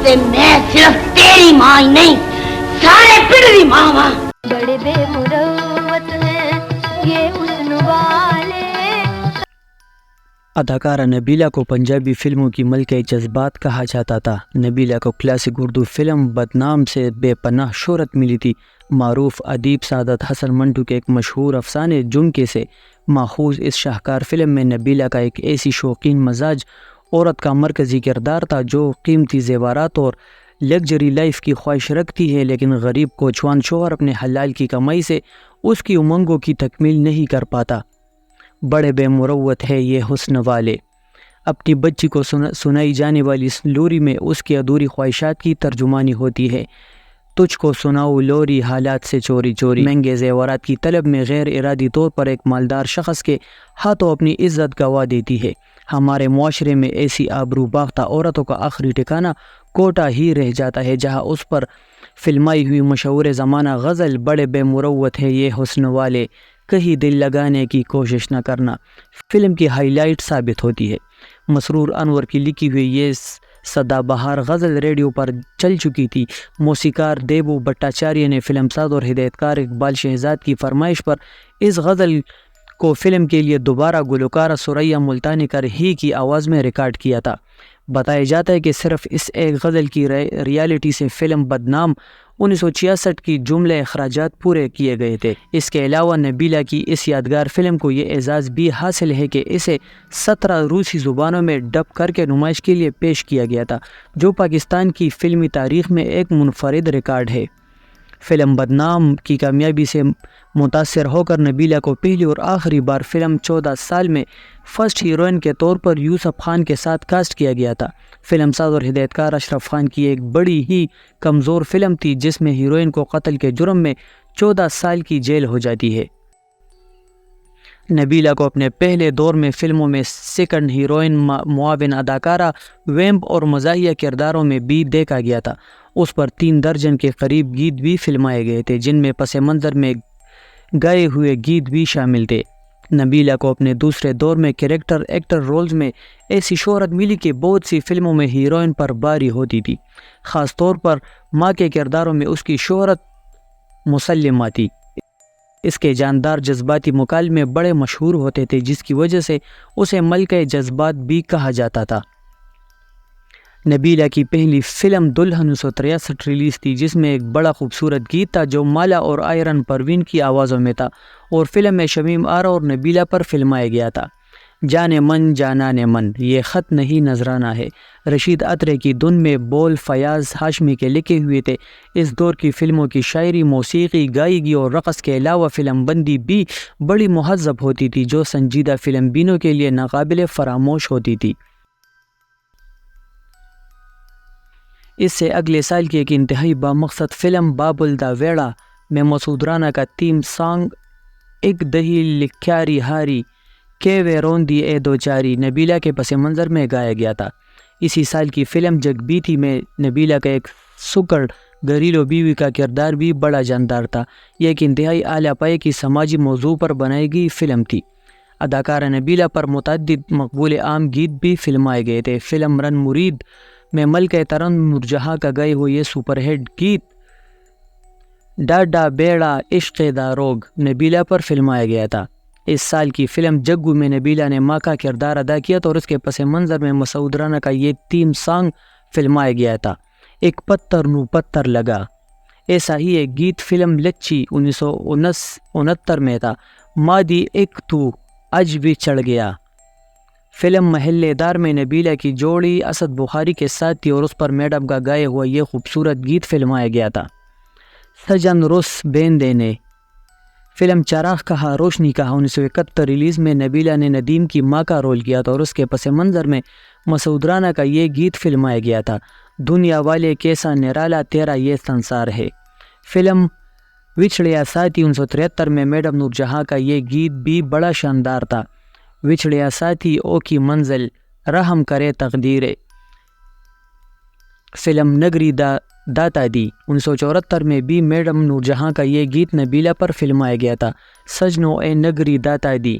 تے میں صرف تیری ماں ہی نہیں سارے پنڈ دی ماں ہاں. بڑے بے مروت ہیں یہ حسن والے. اداکارہ نبیلہ کو پنجابی فلموں کی ملکہ جذبات کہا جاتا تھا. نبیلہ کو کلاسک اردو فلم بدنام سے بے پناہ شہرت ملی تھی. معروف ادیب سعادت حسن منٹو کے ایک مشہور افسانے جھمکے سے ماخوذ اس شاہکار فلم میں نبیلہ کا ایک ایسی شوقین مزاج عورت کا مرکزی کردار تھا جو قیمتی زیورات اور لگژری لائف کی خواہش رکھتی ہے لیکن غریب کوچوان شوہر اپنے حلال کی کمائی سے اس کی امنگوں کی تکمیل نہیں کر پاتا. بڑے بے مروت ہے یہ حسن والے. اپنی بچی کو سنائی جانے والی اس لوری میں اس کی ادھوری خواہشات کی ترجمانی ہوتی ہے. تجھ کو سناؤ لوری حالات سے چوری چوری. مہنگے زیورات کی طلب میں غیر ارادی طور پر ایک مالدار شخص کے ہاتھوں اپنی عزت گنوا دیتی ہے. ہمارے معاشرے میں ایسی آبرو باختہ عورتوں کا آخری ٹھکانہ کوٹہ ہی رہ جاتا ہے جہاں اس پر فلمائی ہوئی مشہور زمانہ غزل بڑے بے مروت ہے یہ حسن والے کہیں دل لگانے کی کوشش نہ کرنا فلم کی ہائی لائٹ ثابت ہوتی ہے. مسرور انور کی لکھی ہوئی یہ سدا بہار غزل ریڈیو پر چل چکی تھی. موسیقار دیبو بھٹاچاریہ نے فلم ساز اور ہدایت کار اقبال شہزاد کی فرمائش پر اس غزل کو فلم کے لیے دوبارہ گلوکارہ ثریا ملتانی کر ہی کی آواز میں ریکارڈ کیا تھا. بتایا جاتا ہے کہ صرف اس ایک غزل کی ریالٹی سے فلم بدنام 1966 کی جملے اخراجات پورے کیے گئے تھے. اس کے علاوہ نبیلہ کی اس یادگار فلم کو یہ اعزاز بھی حاصل ہے کہ اسے 17 روسی زبانوں میں ڈب کر کے نمائش کے لیے پیش کیا گیا تھا جو پاکستان کی فلمی تاریخ میں ایک منفرد ریکارڈ ہے. فلم بدنام کی کامیابی سے متاثر ہو کر نبیلہ کو پہلی اور آخری بار فلم 14 سال میں فرسٹ ہیروئن کے طور پر یوسف خان کے ساتھ کاسٹ کیا گیا تھا. فلم ساز اور ہدایت کار اشرف خان کی ایک بڑی ہی کمزور فلم تھی جس میں ہیروئن کو قتل کے جرم میں 14 سال کی جیل ہو جاتی ہے. نبیلہ کو اپنے پہلے دور میں فلموں میں سیکنڈ ہیروئن معاون اداکارہ ویمپ اور مزاحیہ کرداروں میں بھی دیکھا گیا تھا. اس پر 3 درجن کے قریب گیت بھی فلمائے گئے تھے جن میں پس منظر میں گائے ہوئے گیت بھی شامل تھے. نبیلہ کو اپنے دوسرے دور میں کریکٹر ایکٹر رولز میں ایسی شہرت ملی کہ بہت سی فلموں میں ہیروئن پر باری ہوتی تھی. خاص طور پر ماں کے کرداروں میں اس کی شہرت مسلمہ تھی. اس کے جاندار جذباتی مکالمے بڑے مشہور ہوتے تھے جس کی وجہ سے اسے ملکہ جذبات بھی کہا جاتا تھا. نبیلہ کی پہلی فلم دلہن 1963 ریلیز تھی جس میں ایک بڑا خوبصورت گیت تھا جو مالا اور آئرن پروین کی آوازوں میں تھا اور فلم میں شمیم آرا اور نبیلہ پر فلمایا گیا تھا. جانے من جانانے من یہ خط نہیں نذرانہ ہے. رشید اترے کی دھن میں بول فیاض ہاشمی کے لکھے ہوئے تھے. اس دور کی فلموں کی شاعری موسیقی گائیگی اور رقص کے علاوہ فلم بندی بھی بڑی مہذب ہوتی تھی جو سنجیدہ فلم بینوں کے لیے ناقابل فراموش ہوتی تھی. اس سے اگلے سال کی ایک انتہائی بامقصد فلم بابل دا ویڑا میں مسعود رانا کا تیم سانگ ایک دہی لکھیاری ہاری کے وے روندی اے دو چاری نبیلہ کے پس منظر میں گایا گیا تھا. اسی سال کی فلم جگ بیتی میں نبیلہ کا ایک سکڑ گھریلو بیوی کا کردار بھی بڑا جاندار تھا. یہ ایک انتہائی اعلیٰ پائے کی سماجی موضوع پر بنائی گئی فلم تھی. اداکارہ نبیلہ پر متعدد مقبول عام گیت بھی فلمائے گئے تھے. فلم رن مرید میں ملکہ ترنم نورجہاں کا گائے ہوئے یہ سپر ہٹ گیت ڈاڈا بیڑا عشق دا روگ نبیلہ پر فلمایا گیا تھا. اس سال کی فلم جگو میں نبیلہ نے ماں کا کردار ادا کیا تھا اور اس کے پس منظر میں مسعود رانا کا یہ تیم سانگ فلمایا گیا تھا. ایک پتھر نو پتھر لگا ایسا ہی ایک گیت فلم لچی 1969 میں تھا. مادی ایک تو اج بھی چڑھ گیا فلم محلے دار میں نبیلہ کی جوڑی اسد بخاری کے ساتھ تھی اور اس پر میڈم کا گائے ہوا یہ خوبصورت گیت فلمایا گیا تھا. سجن رس بین دینے فلم چراغ کہا روشنی کہا 1971 ریلیز میں نبیلہ نے ندیم کی ماں کا رول کیا تھا اور اس کے پس منظر میں مسعود رانا کا یہ گیت فلمایا گیا تھا. دنیا والے کیسا نرالا تیرا یہ سنسار ہے. فلم وچھڑیا ساتھی 1973 میں میڈم نورجہاں کا یہ گیت بھی بڑا شاندار تھا. وچھڑیا ساتھی او کی منزل رحم کرے تقدیرے. فلم نگری داتا دی 1974 میں بھی میڈم نورجہاں کا یہ گیت نبیلہ پر فلمایا گیا تھا. سجنو اے نگری داتا دی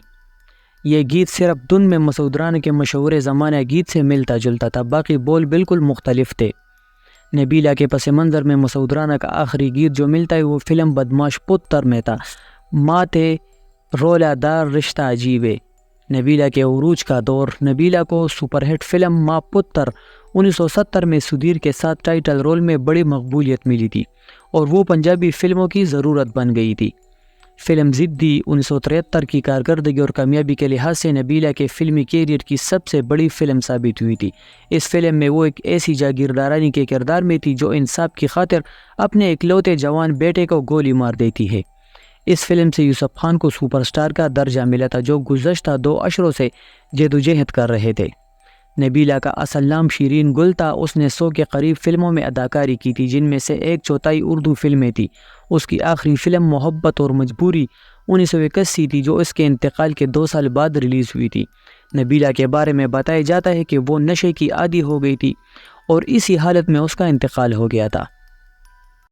یہ گیت صرف دن میں مسعود رانا کے مشہور زمانہ گیت سے ملتا جلتا تھا، باقی بول بالکل مختلف تھے. نبیلہ کے پس منظر میں مسعود رانا کا آخری گیت جو ملتا ہے وہ فلم بدماش پتر میں تھا۔ ماتے رولا دار رشتہ عجیبے، نبیلہ کے عروج کا دور۔ نبیلہ کو سپر ہٹ فلم ماں پتر 1970 میں سدھیر کے ساتھ ٹائٹل رول میں بڑی مقبولیت ملی تھی اور وہ پنجابی فلموں کی ضرورت بن گئی تھی۔ فلم ضدی 1973 کی کارکردگی اور کامیابی کے لحاظ سے نبیلہ کے فلمی کیریئر کی سب سے بڑی فلم ثابت ہوئی تھی۔ اس فلم میں وہ ایک ایسی جاگیردارانی کے کردار میں تھی جو انصاف کی خاطر اپنے اکلوتے جوان بیٹے کو گولی مار دیتی ہے۔ اس فلم سے یوسف خان کو سپر سٹار کا درجہ ملا تھا جو گزشتہ 2 عشروں سے جدوجہد کر رہے تھے۔ نبیلہ کا اصل نام شیرین گل تھا۔ اس نے 100 کے قریب فلموں میں اداکاری کی تھی جن میں سے 1/4 اردو فلمیں تھیں۔ اس کی آخری فلم محبت اور مجبوری 1981 تھی جو اس کے انتقال کے 2 سال بعد ریلیز ہوئی تھی۔ نبیلہ کے بارے میں بتایا جاتا ہے کہ وہ نشے کی عادی ہو گئی تھی اور اسی حالت میں اس کا انتقال ہو گیا تھا۔